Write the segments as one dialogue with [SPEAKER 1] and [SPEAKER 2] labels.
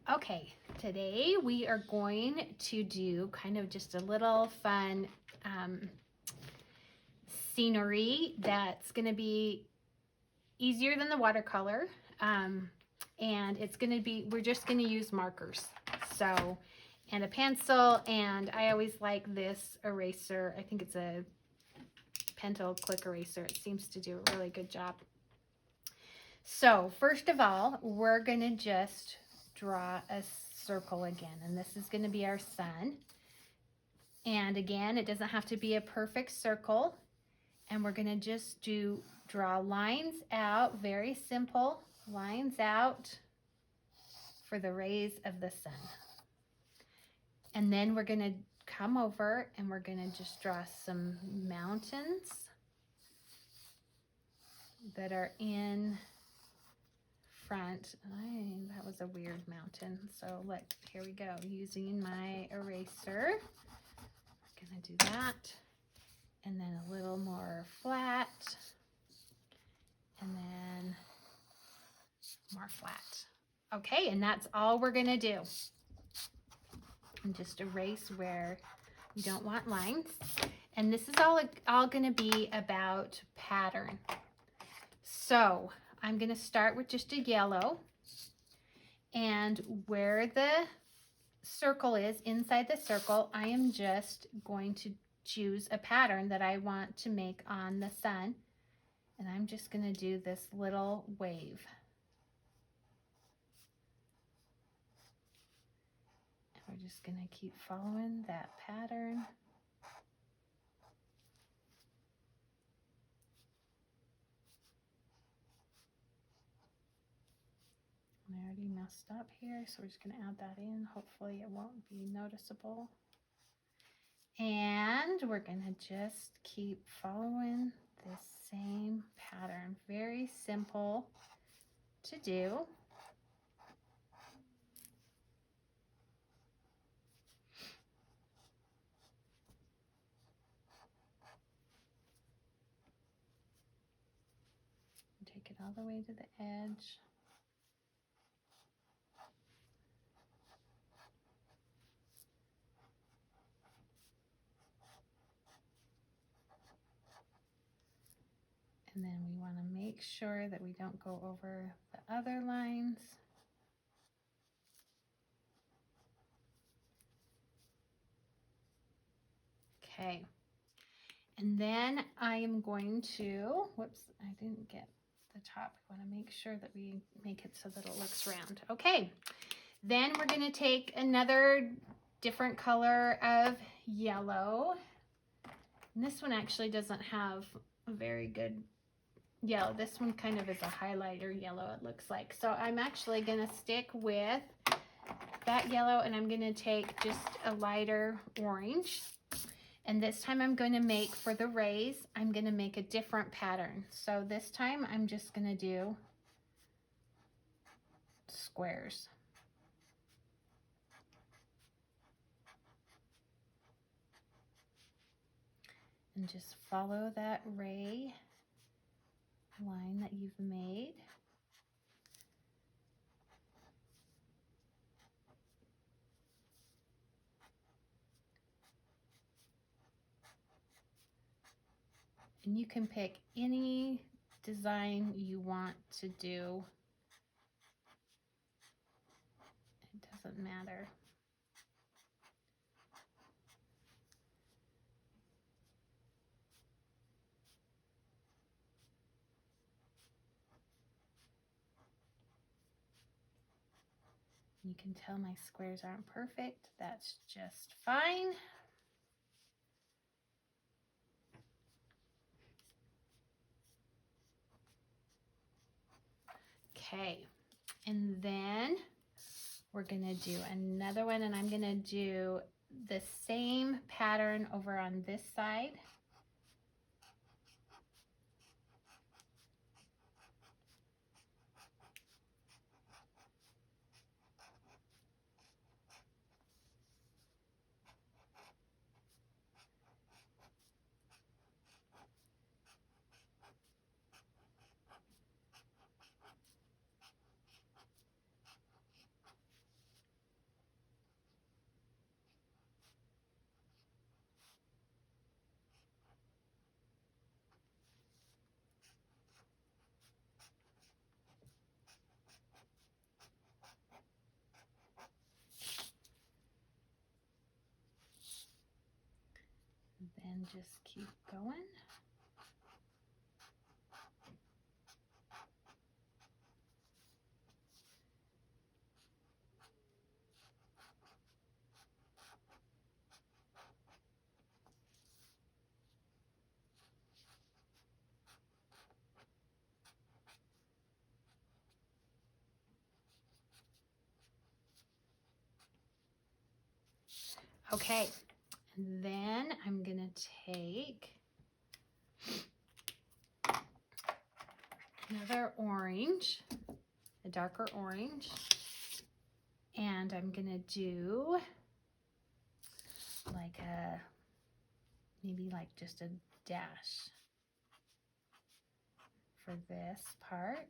[SPEAKER 1] Okay, today we are going to do kind of just a little fun scenery that's going to be easier than the watercolor. And it's going to be, we're just going to use markers. So, and a pencil, and I always like this eraser. I think it's a Pentel Click Eraser. It seems to do a really good job. So first of all, we're going to just draw a circle again, and this is going to be our sun. And again, it doesn't have to be a perfect circle, and we're going to just draw lines out, very simple lines out for the rays of the sun. And then we're going to come over and we're going to just draw some mountains that are in front. That was a weird mountain. So here we go. Using my eraser, I'm gonna do that, and then a little more flat, and then more flat. Okay, and that's all we're gonna do. And just erase where you don't want lines. And this is all gonna be about pattern. So I'm gonna start with just a yellow, and where the circle is, inside the circle, I am just going to choose a pattern that I want to make on the sun, and I'm just going to do this little wave. And we're just going to keep following that pattern. I already messed up here, so we're just going to add that in. Hopefully it won't be noticeable. And we're going to just keep following this same pattern. Very simple to do. Take it all the way to the edge. And then we want to make sure that we don't go over the other lines. Okay. And then I am going to, whoops, I didn't get the top. I want to make sure that we make it so that it looks round. Okay. Then we're going to take another different color of yellow. And this one actually doesn't have a very good yellow. This one kind of is a highlighter yellow, it looks like. So I'm actually going to stick with that yellow, and I'm going to take just a lighter orange. And this time I'm going to make, for the rays, I'm going to make a different pattern. So this time I'm just going to do squares. And just follow that ray line that you've made. And you can pick any design you want to do. It doesn't matter. You can tell my squares aren't perfect. That's just fine. Okay, and then we're gonna do another one, and I'm gonna do the same pattern over on this side. and just keep going. Okay, and then I'm gonna take another orange, a darker orange, and I'm gonna do like maybe like just a dash for this part.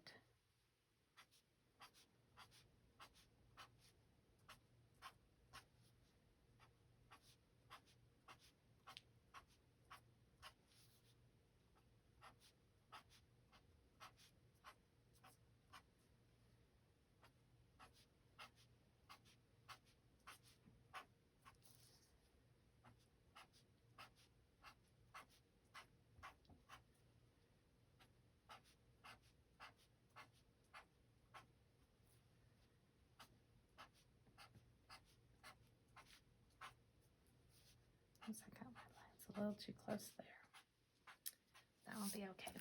[SPEAKER 1] I got my lines a little too close there. That will be okay.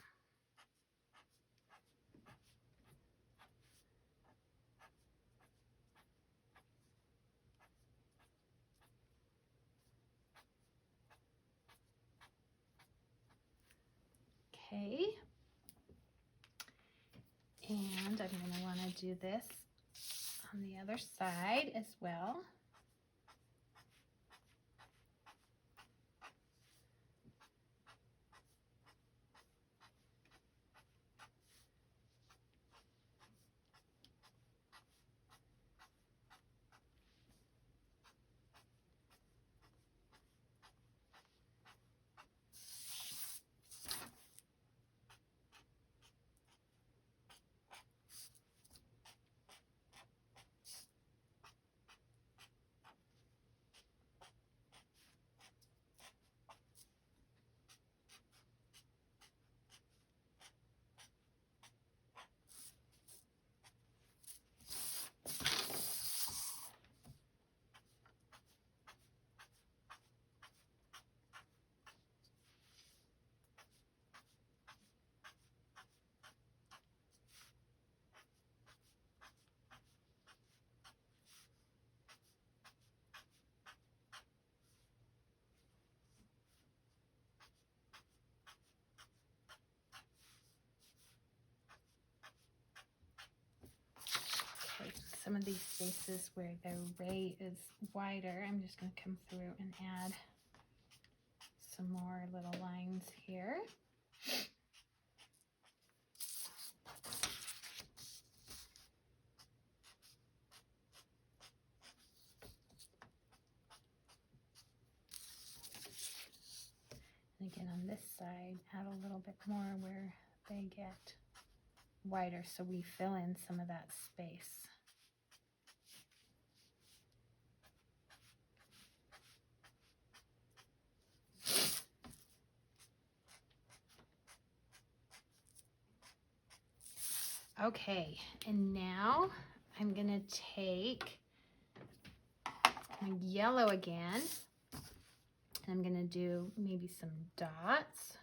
[SPEAKER 1] Okay. And I'm going to want to do this on the other side as well. Okay, some of these spaces where the ray is wider, I'm just going to come through and add some more little lines here. And again, on this side, add a little bit more where they get wider so we fill in some of that space. Okay, and now I'm gonna take my yellow again, and I'm gonna do maybe some dots.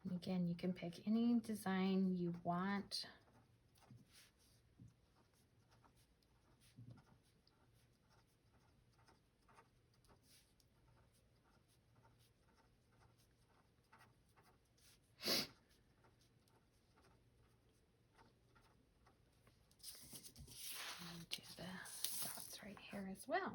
[SPEAKER 1] And again, you can pick any design you want. And do the dots right here as well.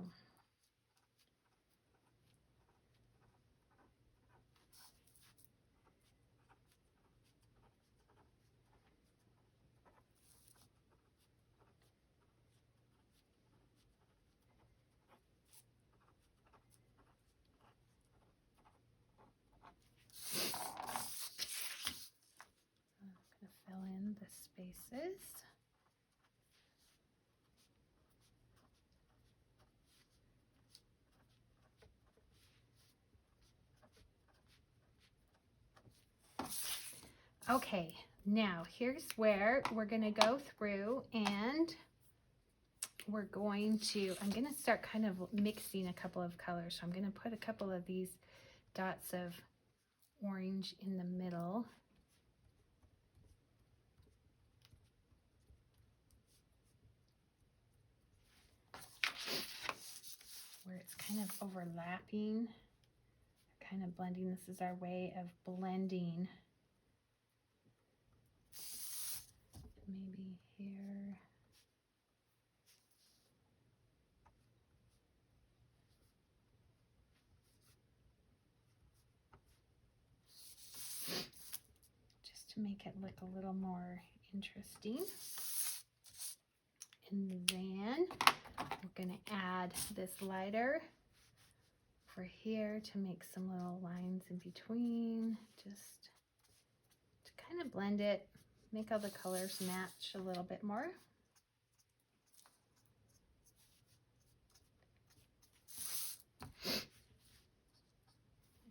[SPEAKER 1] Okay, now here's where we're gonna go through and we're going to, I'm gonna start kind of mixing a couple of colors. So I'm gonna put a couple of these dots of orange in the middle. Where it's kind of overlapping, kind of blending. This is our way of blending. Maybe here. Just to make it look a little more interesting. And then we're going to add this lighter for here to make some little lines in between, just to kind of blend it, make all the colors match a little bit more.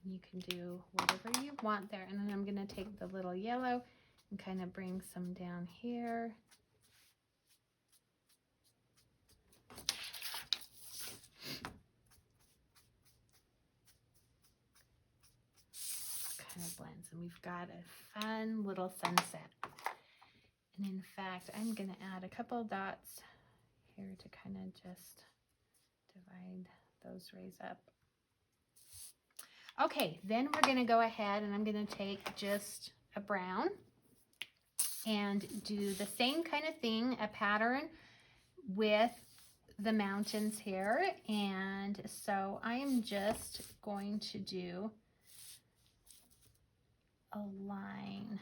[SPEAKER 1] And you can do whatever you want there. And then I'm going to take the little yellow and kind of bring some down here. Kind of blends, and we've got a fun little sunset. And in fact, I'm going to add a couple dots here to kind of just divide those rays up. Okay, then we're going to go ahead and I'm going to take just a brown and do the same kind of thing, a pattern with the mountains here. And so I am just going to do a line.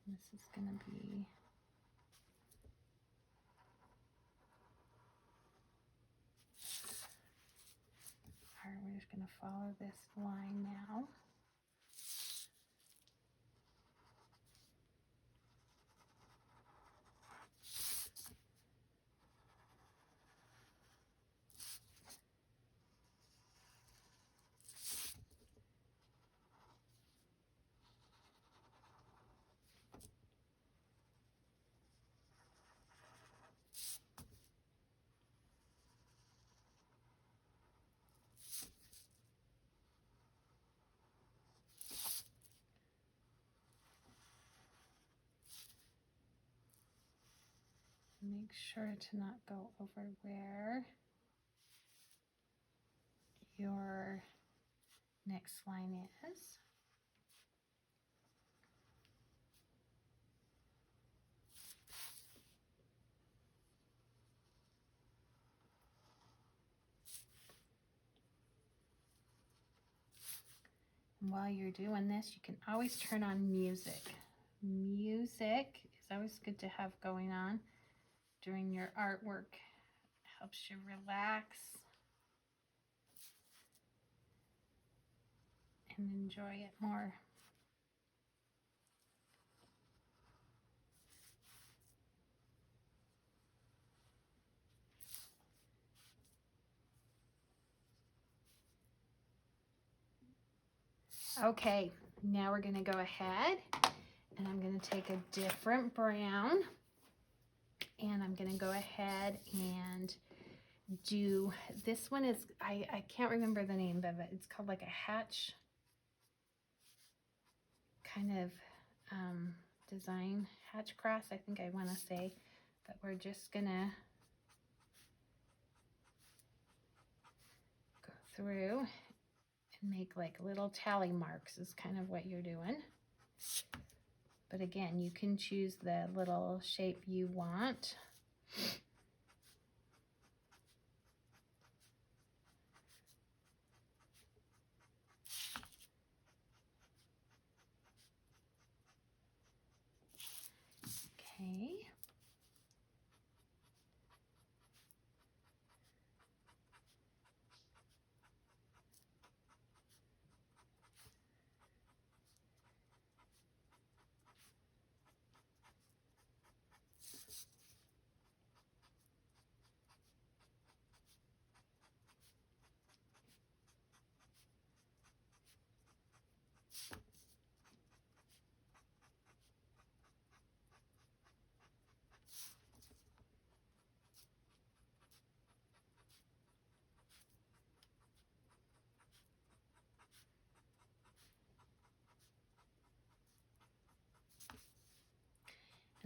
[SPEAKER 1] This is going to be all right, we're just going to follow this line now. Make sure to not go over where your next line is. And while you're doing this, you can always turn on music. Music is always good to have going on during your artwork. Helps you relax and enjoy it more. Okay, now we're going to go ahead and I'm going to take a different brown and I'm going to go ahead and do, this one is, I can't remember the name of it. It's called like a hatch kind of design, hatch cross, I think I want to say, but we're just going to go through and make like little tally marks is kind of what you're doing. But again, you can choose the little shape you want. Okay.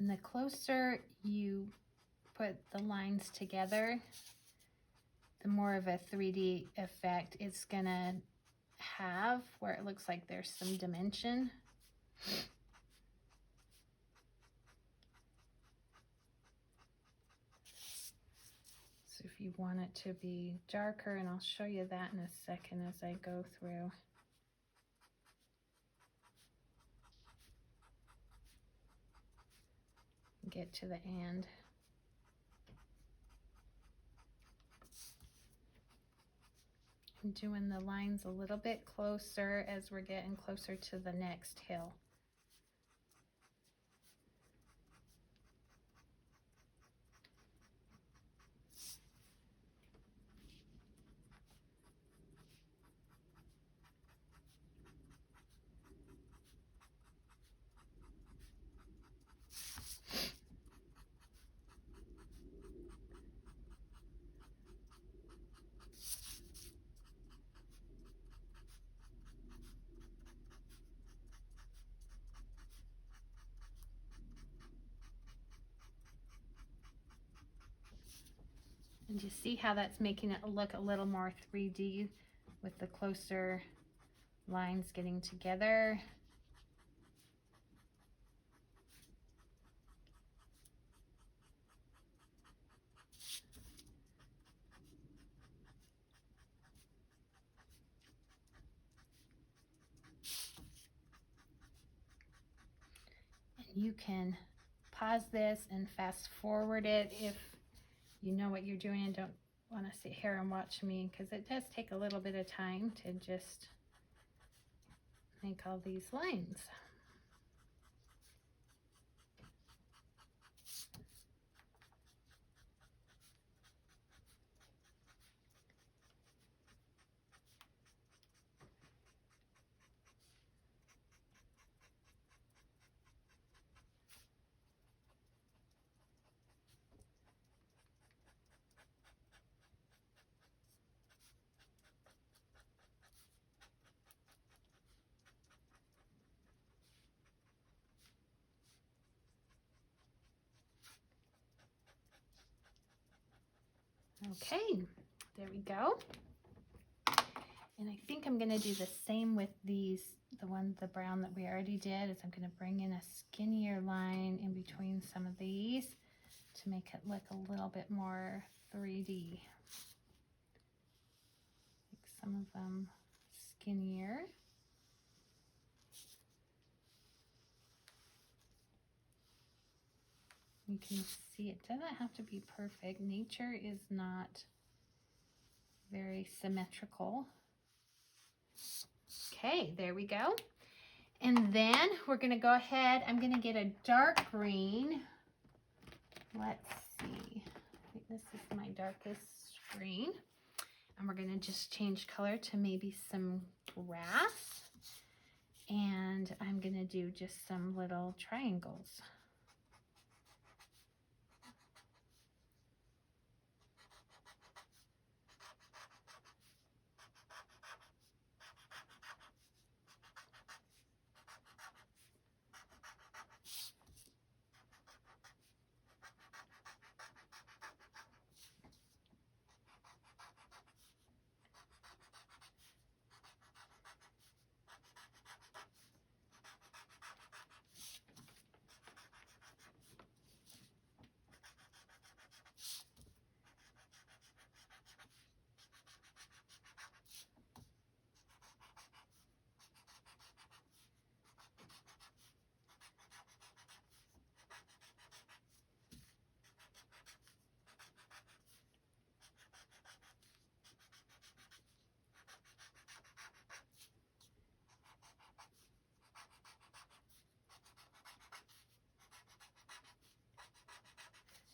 [SPEAKER 1] And the closer you put the lines together, the more of a 3D effect it's gonna have, where it looks like there's some dimension. So if you want it to be darker, and I'll show you that in a second as I go through. Get to the end. I'm doing the lines a little bit closer as we're getting closer to the next hill. And you see how that's making it look a little more 3D with the closer lines getting together. And you can pause this and fast forward it if you know what you're doing and don't want to sit here and watch me, because it does take a little bit of time to just make all these lines. Okay, there we go. And I think I'm going to do the same with these, the brown that we already did, is I'm going to bring in a skinnier line in between some of these to make it look a little bit more 3D. Make some of them skinnier. You can see it doesn't have to be perfect. Nature is not very symmetrical. Okay, there we go. And then we're going to go ahead, I'm going to get a dark green. Let's see. I think this is my darkest green. And we're going to just change color to maybe some grass. And I'm going to do just some little triangles.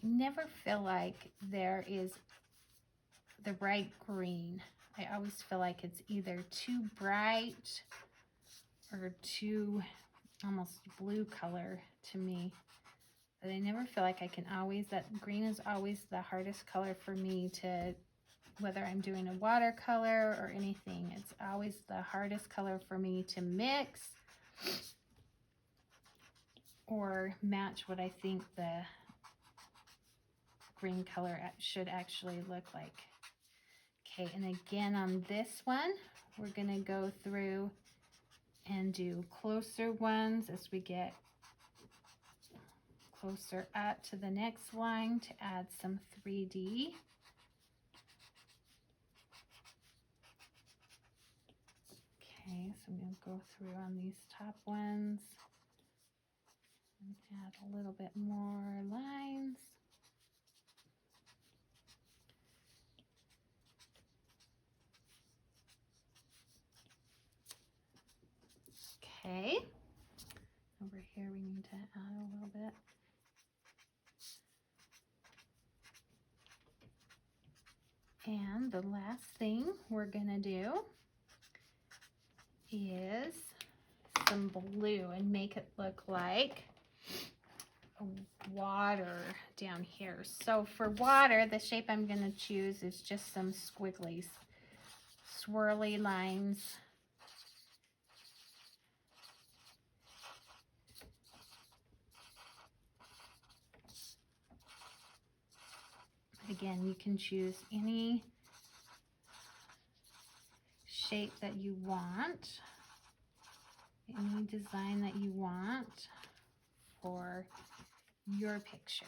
[SPEAKER 1] Never feel like there is the right green. I always feel like it's either too bright or too almost blue color to me. But I never feel like I can always, that green is always the hardest color for me to, whether I'm doing a watercolor or anything, it's always the hardest color for me to mix or match what I think the green color should actually look like. Okay, and again on this one, we're gonna go through and do closer ones as we get closer up to the next line to add some 3D. Okay, so I'm going to go through on these top ones and add a little bit more lines. Okay, over here we need to add a little bit. And the last thing we're gonna do is some blue and make it look like water down here. So for water, the shape I'm gonna choose is just some squigglies, swirly lines. Again, you can choose any shape that you want, any design that you want for your picture.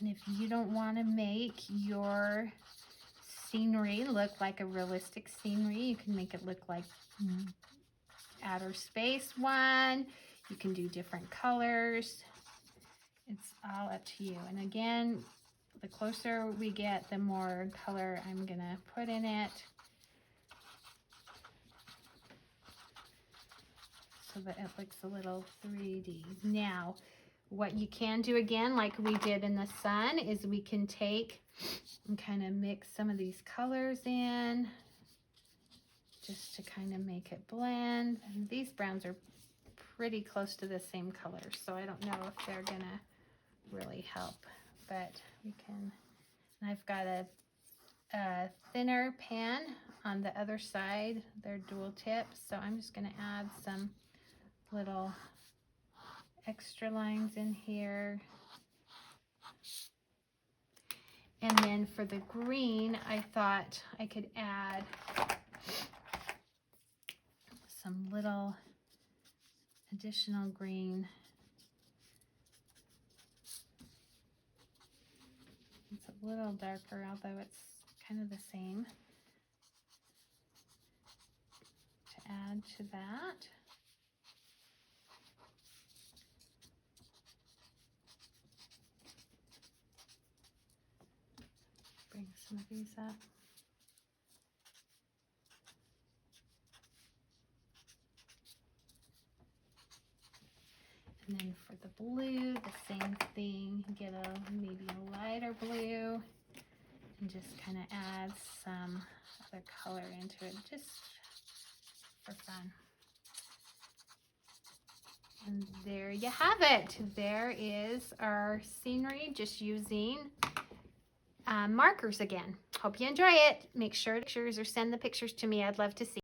[SPEAKER 1] And if you don't want to make your scenery look like a realistic scenery, you can make it look like outer space one. You can do different colors. It's all up to you. And again, the closer we get, the more color I'm gonna put in it, so that it looks a little 3D. Now, what you can do again, like we did in the sun, is we can take and kind of mix some of these colors in just to kind of make it blend. And these browns are pretty close to the same color, so I don't know if they're gonna really help, but we can. And I've got a thinner pan on the other side. They're dual tip, so I'm just gonna add some little extra lines in here. And then for the green, I thought I could add some little additional green. It's a little darker, although it's kind of the same, to add to that. Bring some of these up. And then for the blue, the same thing. Get maybe a lighter blue and just kind of add some other color into it, just for fun. And there you have it. There is our scenery, just using markers again. Hope you enjoy it. Make sure to send the pictures to me. I'd love to see.